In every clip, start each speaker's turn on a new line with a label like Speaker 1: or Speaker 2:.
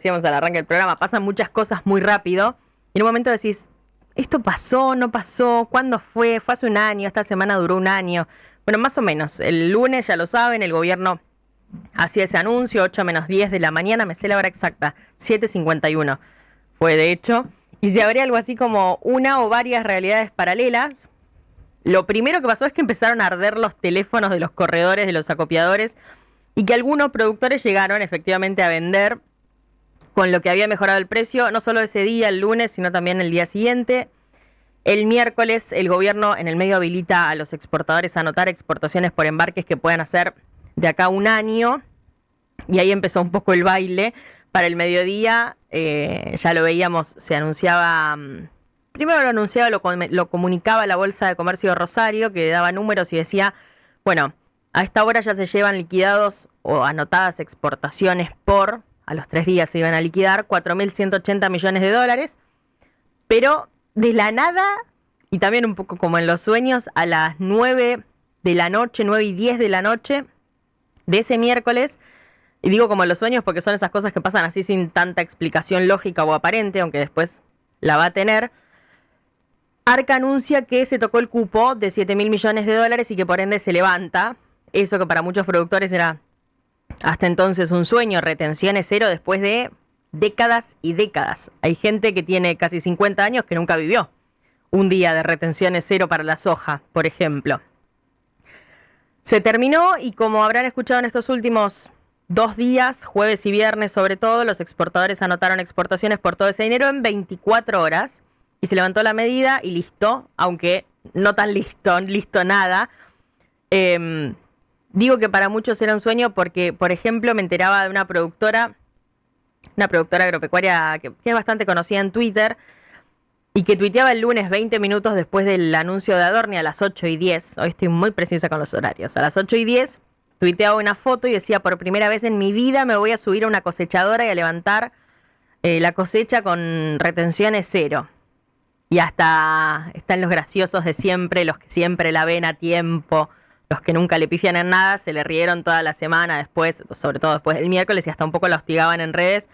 Speaker 1: decíamos al arranque del programa, pasan muchas cosas muy rápido y en un momento decís, ¿esto pasó? ¿No pasó? ¿Cuándo fue? ¿Fue hace un año? ¿Esta semana duró un año? Bueno, más o menos. El lunes, ya lo saben, el gobierno hacía ese anuncio, 8 menos 10 de la mañana, me sé la hora exacta, 7:51 fue de hecho. Y se abría algo así como una o varias realidades paralelas. Lo primero que pasó es que empezaron a arder los teléfonos de los corredores, de los acopiadores, y que algunos productores llegaron efectivamente a vender con lo que había mejorado el precio, no solo ese día, el lunes, sino también el día siguiente. El miércoles el gobierno en el medio habilita a los exportadores a anotar exportaciones por embarques que puedan hacer de acá a un año. Y ahí empezó un poco el baile. Para el mediodía, ya lo veíamos, se anunciaba, primero lo anunciaba, lo comunicaba la Bolsa de Comercio de Rosario, que daba números y decía, bueno, a esta hora ya se llevan liquidados o anotadas exportaciones por, a los 3 días se iban a liquidar, 4.180 millones de dólares, pero de la nada, y también un poco como en los sueños, a las 9 de la noche, 9:10 de la noche de ese miércoles, y digo como en los sueños porque son esas cosas que pasan así sin tanta explicación lógica o aparente, aunque después la va a tener, Arca anuncia que se tocó el cupo de 7.000 millones de dólares y que por ende se levanta. Eso que para muchos productores era hasta entonces un sueño, retenciones cero después de décadas y décadas. Hay gente que tiene casi 50 años que nunca vivió un día de retenciones cero para la soja, por ejemplo. Se terminó y como habrán escuchado en estos últimos 2 días, jueves y viernes sobre todo, los exportadores anotaron exportaciones por todo ese dinero en 24 horas y se levantó la medida y listo, aunque no tan listo nada. Digo que para muchos era un sueño porque, por ejemplo, me enteraba de una productora agropecuaria que es bastante conocida en Twitter y que tuiteaba el lunes 20 minutos después del anuncio de Adorni a las 8:10. Hoy estoy muy precisa con los horarios. A las 8:10 tuiteaba una foto y decía, por primera vez en mi vida me voy a subir a una cosechadora y a levantar la cosecha con retenciones cero. Y hasta están los graciosos de siempre, los que siempre la ven a tiempo, los que nunca le pifian en nada, se le rieron toda la semana después, sobre todo después del miércoles, y hasta un poco la hostigaban en redes,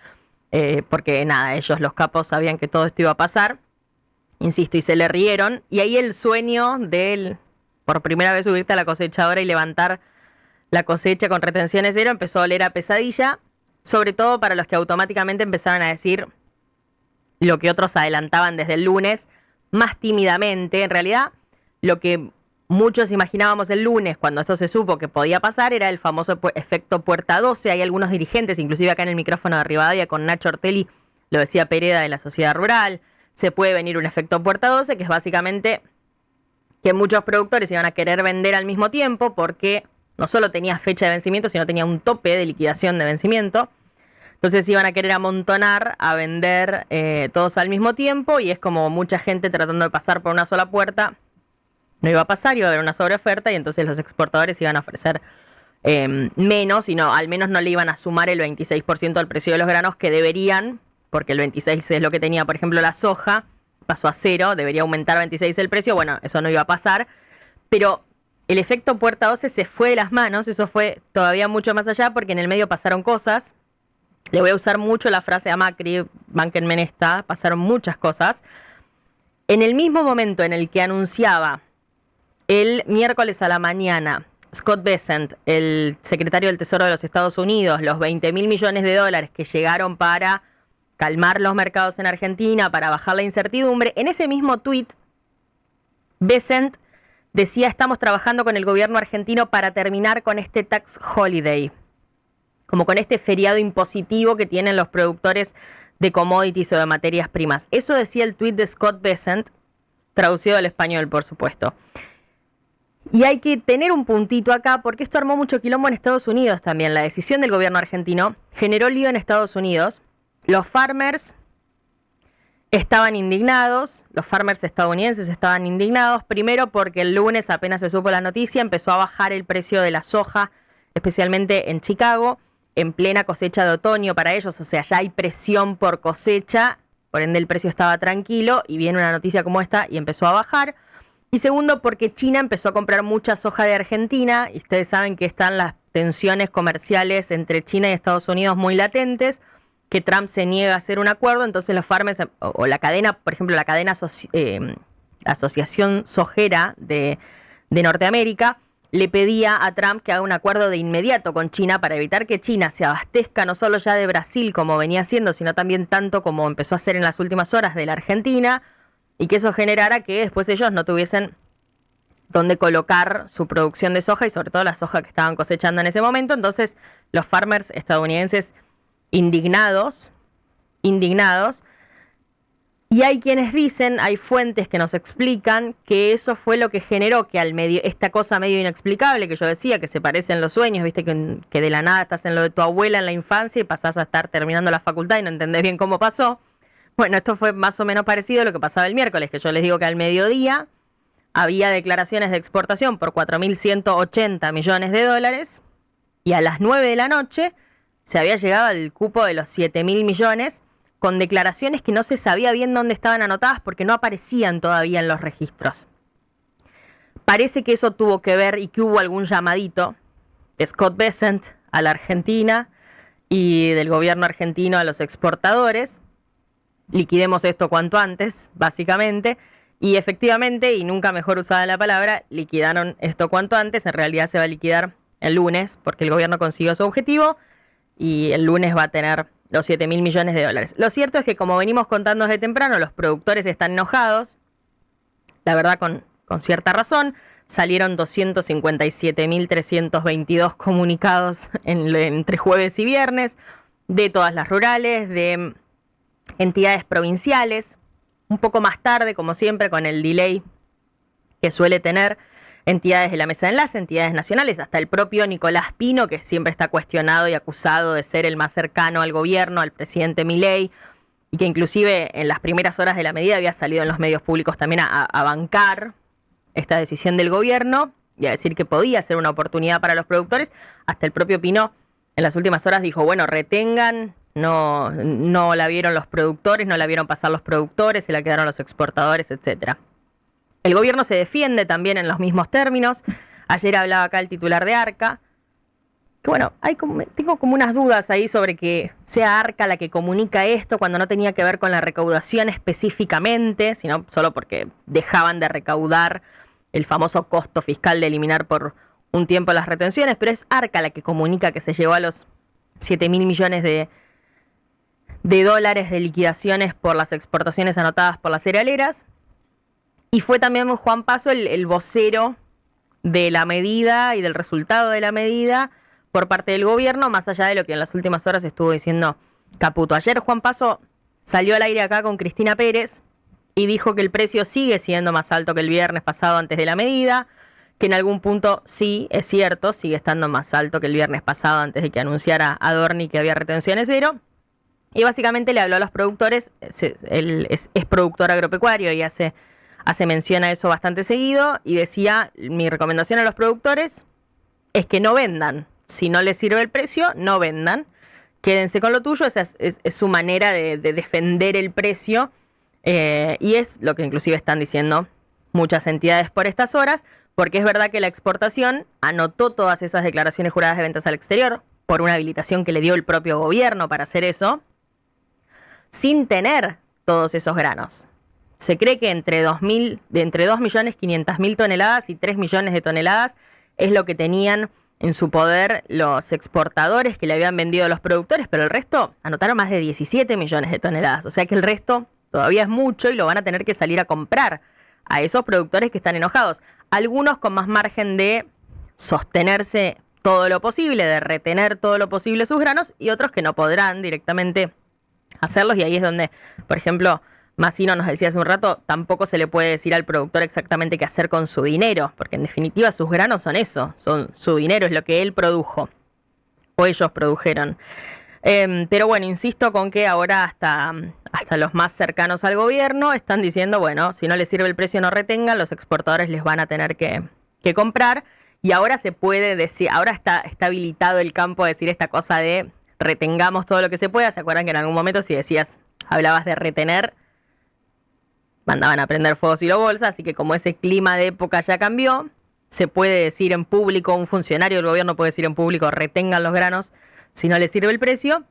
Speaker 1: porque nada, ellos los capos sabían que todo esto iba a pasar, insisto, y se le rieron. Y ahí el sueño de él, por primera vez subirte a la cosechadora y levantar la cosecha con retenciones cero, empezó a oler a pesadilla, sobre todo para los que automáticamente empezaron a decir lo que otros adelantaban desde el lunes, más tímidamente. En realidad, lo que muchos imaginábamos el lunes, cuando esto se supo que podía pasar, era el famoso efecto puerta 12. Hay algunos dirigentes, inclusive acá en el micrófono de Rivadavia con Nacho Ortelli, lo decía Pereda de la Sociedad Rural, se puede venir un efecto puerta 12, que es básicamente que muchos productores iban a querer vender al mismo tiempo porque no solo tenía fecha de vencimiento, sino tenía un tope de liquidación de vencimiento. Entonces iban a querer amontonar, a vender todos al mismo tiempo, y es como mucha gente tratando de pasar por una sola puerta. No iba a pasar, iba a haber una sobreoferta y entonces los exportadores iban a ofrecer menos, y no, al menos no le iban a sumar el 26% al precio de los granos que deberían, porque el 26 es lo que tenía, por ejemplo, la soja, pasó a 0, debería aumentar 26 el precio. Bueno, eso no iba a pasar, pero el efecto puerta 12 se fue de las manos. Eso fue todavía mucho más allá porque en el medio pasaron cosas. Le voy a usar mucho la frase a Macri, bánquenme en esta, pasaron muchas cosas. En el mismo momento en el que anunciaba el miércoles a la mañana Scott Bessent, el secretario del Tesoro de los Estados Unidos, los 20.000 millones de dólares que llegaron para calmar los mercados en Argentina, para bajar la incertidumbre, en ese mismo tuit, Bessent decía, estamos trabajando con el gobierno argentino para terminar con este tax holiday, como con este feriado impositivo que tienen los productores de commodities o de materias primas. Eso decía el tuit de Scott Bessent, traducido al español, por supuesto. Y hay que tener un puntito acá, porque esto armó mucho quilombo en Estados Unidos también. La decisión del gobierno argentino generó lío en Estados Unidos. Los farmers estaban indignados, los farmers estadounidenses estaban indignados, primero porque el lunes, apenas se supo la noticia, empezó a bajar el precio de la soja, especialmente en Chicago, en plena cosecha de otoño para ellos. O sea, ya hay presión por cosecha, por ende el precio estaba tranquilo, y viene una noticia como esta y empezó a bajar. Y segundo, porque China empezó a comprar mucha soja de Argentina, y ustedes saben que están las tensiones comerciales entre China y Estados Unidos muy latentes. que Trump se niega a hacer un acuerdo, entonces los farmers o la cadena, por ejemplo, la cadena Asociación Sojera de Norteamérica, le pedía a Trump que haga un acuerdo de inmediato con China para evitar que China se abastezca no solo ya de Brasil como venía haciendo, sino también tanto como empezó a hacer en las últimas horas de la Argentina, y que eso generara que después ellos no tuviesen dónde colocar su producción de soja y sobre todo la soja que estaban cosechando en ese momento. Entonces los farmers estadounidenses indignados, y hay quienes dicen, hay fuentes que nos explican que eso fue lo que generó que esta cosa medio inexplicable que yo decía, que se parecen los sueños, viste que de la nada estás en lo de tu abuela en la infancia y pasás a estar terminando la facultad y no entendés bien cómo pasó. Bueno, esto fue más o menos parecido a lo que pasaba el miércoles, que yo les digo que al mediodía había declaraciones de exportación por 4.180 millones de dólares y a las 9 de la noche se había llegado al cupo de los 7.000 millones con declaraciones que no se sabía bien dónde estaban anotadas porque no aparecían todavía en los registros. Parece que eso tuvo que ver y que hubo algún llamadito de Scott Bessent a la Argentina y del gobierno argentino a los exportadores. Liquidemos esto cuanto antes, básicamente. Y efectivamente, y nunca mejor usada la palabra, liquidaron esto cuanto antes. En realidad se va a liquidar el lunes porque el gobierno consiguió su objetivo y el lunes va a tener los 7.000 millones de dólares. Lo cierto es que, como venimos contando desde temprano, los productores están enojados, la verdad con cierta razón. Salieron 257.322 comunicados entre jueves y viernes de todas las rurales, de entidades provinciales, un poco más tarde, como siempre, con el delay que suele tener entidades de la mesa de enlace, entidades nacionales, hasta el propio Nicolás Pino, que siempre está cuestionado y acusado de ser el más cercano al gobierno, al presidente Milei, y que inclusive en las primeras horas de la medida había salido en los medios públicos también a bancar esta decisión del gobierno y a decir que podía ser una oportunidad para los productores. Hasta el propio Pino en las últimas horas dijo, bueno, retengan, no la vieron los productores, no la vieron pasar los productores, se la quedaron los exportadores, etcétera. El gobierno se defiende también en los mismos términos. Ayer hablaba acá el titular de ARCA. Que bueno, tengo como unas dudas ahí sobre que sea ARCA la que comunica esto cuando no tenía que ver con la recaudación específicamente, sino solo porque dejaban de recaudar el famoso costo fiscal de eliminar por un tiempo las retenciones, pero es ARCA la que comunica que se llegó a los 7.000 millones de dólares de liquidaciones por las exportaciones anotadas por las cerealeras. Y fue también Juan Paso el vocero de la medida y del resultado de la medida por parte del gobierno, más allá de lo que en las últimas horas estuvo diciendo Caputo. Ayer Juan Paso salió al aire acá con Cristina Pérez y dijo que el precio sigue siendo más alto que el viernes pasado antes de la medida, que en algún punto sí, es cierto, sigue estando más alto que el viernes pasado antes de que anunciara Adorni que había retenciones cero. Y básicamente le habló a los productores, él es productor agropecuario y hace mención a eso bastante seguido, y decía, mi recomendación a los productores es que no vendan. Si no les sirve el precio, no vendan. Quédense con lo tuyo. Esa es su manera de defender el precio. Y es lo que inclusive están diciendo muchas entidades por estas horas, porque es verdad que la exportación anotó todas esas declaraciones juradas de ventas al exterior por una habilitación que le dio el propio gobierno para hacer eso, sin tener todos esos granos. Se cree que entre 2.500.000 toneladas y 3 millones de toneladas es lo que tenían en su poder los exportadores que le habían vendido a los productores, pero el resto anotaron más de 17 millones de toneladas. O sea que el resto todavía es mucho y lo van a tener que salir a comprar a esos productores que están enojados. Algunos con más margen de sostenerse todo lo posible, de retener todo lo posible sus granos, y otros que no podrán directamente hacerlos. Y ahí es donde, por ejemplo, Massino nos decía hace un rato, tampoco se le puede decir al productor exactamente qué hacer con su dinero, porque en definitiva sus granos son eso, son su dinero, es lo que él produjo, o ellos produjeron. Pero bueno, insisto con que ahora hasta los más cercanos al gobierno están diciendo, bueno, si no les sirve el precio no retengan, los exportadores les van a tener que comprar, y ahora se puede decir, ahora está habilitado el campo a decir esta cosa de retengamos todo lo que se pueda. ¿Se acuerdan que en algún momento si hablabas de retener, mandaban a prender fuego si lo bolsa? Así que como ese clima de época ya cambió, se puede decir en público, un funcionario del gobierno puede decir en público, retengan los granos si no les sirve el precio.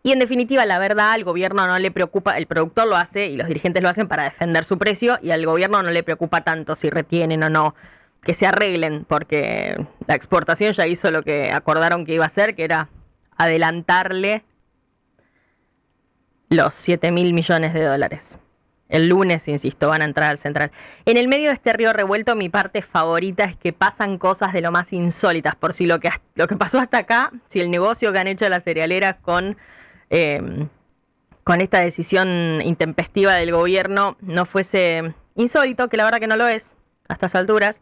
Speaker 1: Y en definitiva, la verdad, al gobierno no le preocupa, el productor lo hace y los dirigentes lo hacen para defender su precio, y al gobierno no le preocupa tanto si retienen o no, que se arreglen, porque la exportación ya hizo lo que acordaron que iba a hacer, que era adelantarle los 7.000 millones de dólares. El lunes, insisto, van a entrar al central. En el medio de este río revuelto, mi parte favorita es que pasan cosas de lo más insólitas. Por si lo que pasó hasta acá, si el negocio que han hecho las cerealeras con esta decisión intempestiva del gobierno no fuese insólito, que la verdad que no lo es a estas alturas,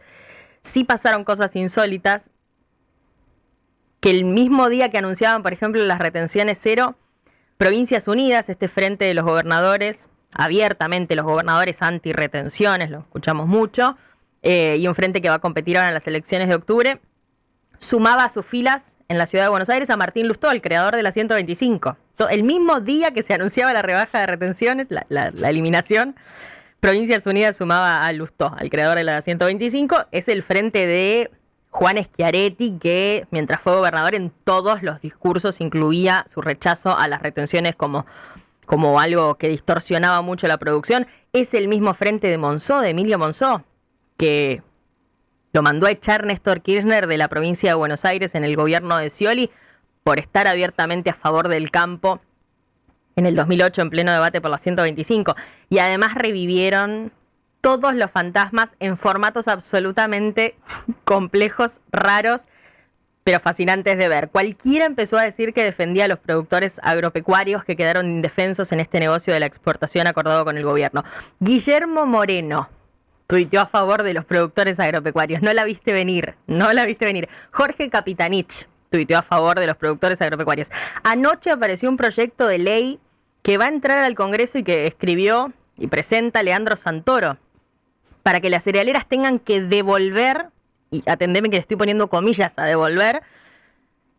Speaker 1: sí pasaron cosas insólitas, que el mismo día que anunciaban, por ejemplo, las retenciones cero, Provincias Unidas, este frente de los gobernadores, abiertamente los gobernadores anti-retenciones, lo escuchamos mucho, y un frente que va a competir ahora en las elecciones de octubre, sumaba a sus filas en la ciudad de Buenos Aires a Martín Lustó, el creador de la 125. El mismo día que se anunciaba la rebaja de retenciones, la eliminación, Provincias Unidas sumaba a Lustó, al creador de la 125. Es el frente de Juan Schiaretti, que mientras fue gobernador en todos los discursos incluía su rechazo a las retenciones como algo que distorsionaba mucho la producción. Es el mismo frente de Monzó, de Emilio Monzó, que lo mandó a echar Néstor Kirchner de la provincia de Buenos Aires en el gobierno de Scioli por estar abiertamente a favor del campo en el 2008 en pleno debate por la 125. Y además revivieron todos los fantasmas en formatos absolutamente complejos, raros, pero fascinantes de ver. Cualquiera empezó a decir que defendía a los productores agropecuarios que quedaron indefensos en este negocio de la exportación acordado con el gobierno. Guillermo Moreno tuiteó a favor de los productores agropecuarios. No la viste venir, no la viste venir. Jorge Capitanich tuiteó a favor de los productores agropecuarios. Anoche apareció un proyecto de ley que va a entrar al Congreso y que escribió y presenta Leandro Santoro, para que las cerealeras tengan que devolver, y atendeme que le estoy poniendo comillas a devolver,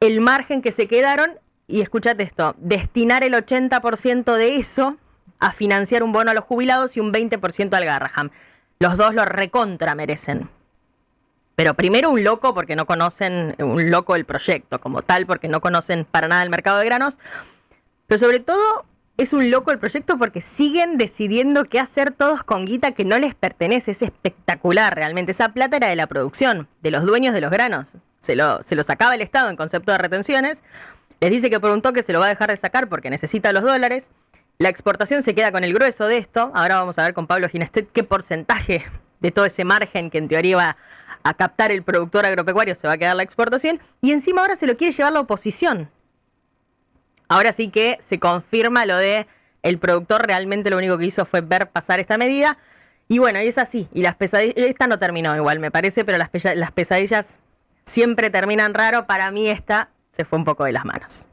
Speaker 1: el margen que se quedaron, y escúchate esto, destinar el 80% de eso a financiar un bono a los jubilados y un 20% al Garraham. Los dos lo recontra merecen. Pero primero un loco porque no conocen, un loco el proyecto como tal, porque no conocen para nada el mercado de granos. Pero sobre todo es un loco el proyecto porque siguen decidiendo qué hacer todos con guita que no les pertenece. Es espectacular realmente. Esa plata era de la producción, de los dueños de los granos. Se lo sacaba el Estado en concepto de retenciones. Les dice que por un toque se lo va a dejar de sacar porque necesita los dólares. La exportación se queda con el grueso de esto. Ahora vamos a ver con Pablo Ginestet qué porcentaje de todo ese margen que en teoría va a captar el productor agropecuario se va a quedar la exportación. Y encima ahora se lo quiere llevar la oposición. Ahora sí que se confirma lo de el productor realmente lo único que hizo fue ver pasar esta medida. Y bueno, y es así. Y las pesadillas, esta no terminó igual me parece, pero las pesadillas siempre terminan raro. Para mí esta se fue un poco de las manos.